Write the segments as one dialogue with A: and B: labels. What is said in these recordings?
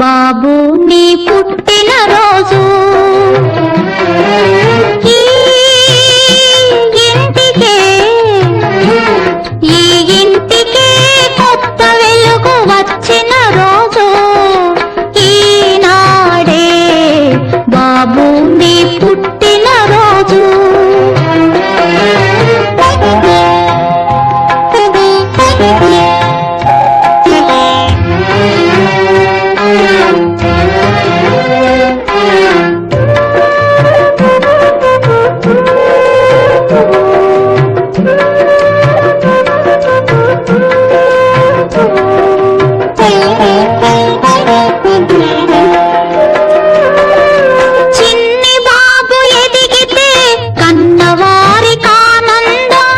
A: బాబు నీ పుట్టిన రోజు ఈ ఇంటికే కొత్త వెలుగు వచ్చిన రోజు ఈనాడే బాబు నీ పుట్టిన రోజు. చిన్ని బాబు ఎదిగితే కన్నవారికి ఆనందం,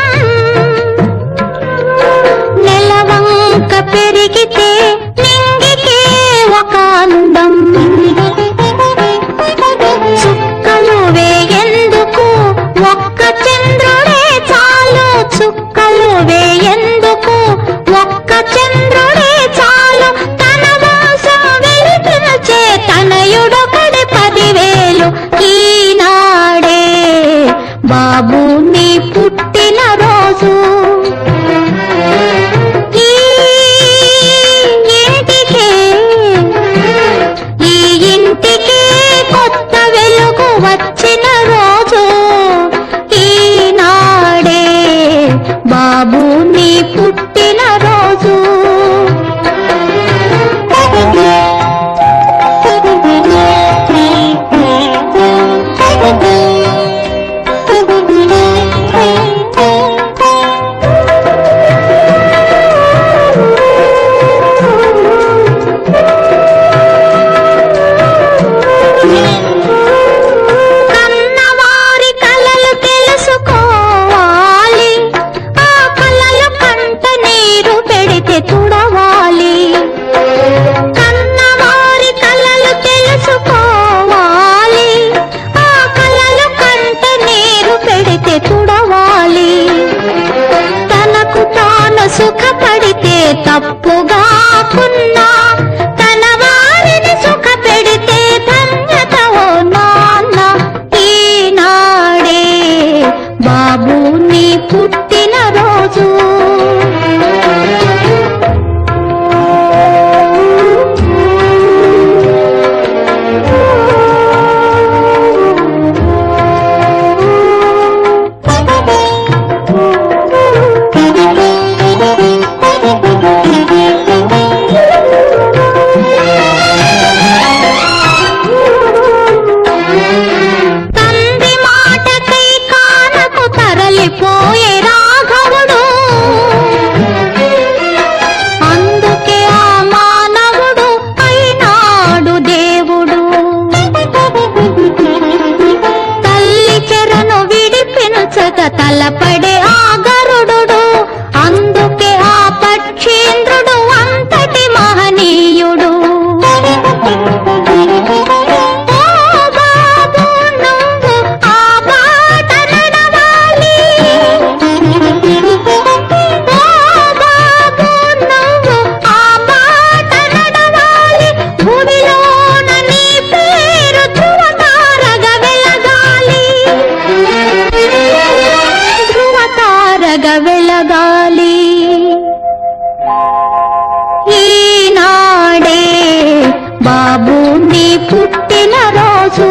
A: నెలవంక పెరిగితే నింగికే ఒక అందం. చుక్కలు వేయందుకు ఒక్క చంద్రుడే చాలు, చుక్కలు వేయందుకు ఒక్క చంద్రుడే చాలు. తన వంశం వెలిపించే తనయుడొకడి 10,000 ఈనాడే బాబు నీ పుట్టిన రోజు. ఈ ఇంటికే కొత్త వెలుగు వచ్చిన రోజు ఈనాడే బాబు నీ పుట్టిన రోజు. కన్నవారి కలలు తెలుసుకోవాలి, ఆ కలలు కంట నీరు పెడితే తుడవాలి. కన్నవారి కలలు తెలుసుకోవాలి, ఆ కలలు కంట నీరు పెడితే తుడవాలి. తనకు తాను సుఖపడితే తప్పుగాకున్నా తన వారిని సుఖ పెడితే ధన్యత ఓ నాన్న. ఈనాడే బాబు నీ పుట్టిన రోజు. తండ్రి మాటకై కానకు తరలిపోయే రాఘవుడు, అందుకే ఆ మానవుడు అయినాడు దేవుడు. తల్లి చెరను విడిపించక తలపడే ఆ గరుడు, అందుకే ఆ పక్షీంద్రుడు అంతటి మహనీయుడు. ఓ బాబు నువ్వు ఆ బాట నడవాలి, ఓ బాబు నువ్వు ఆ బాట నడవాలి. భూమిలోన నీ పేరు ధృవతారగా వెలగాలి, ధృవతారగా వెలగాలి. ఈనాడే బాబు నీ పుట్టిన రోజు.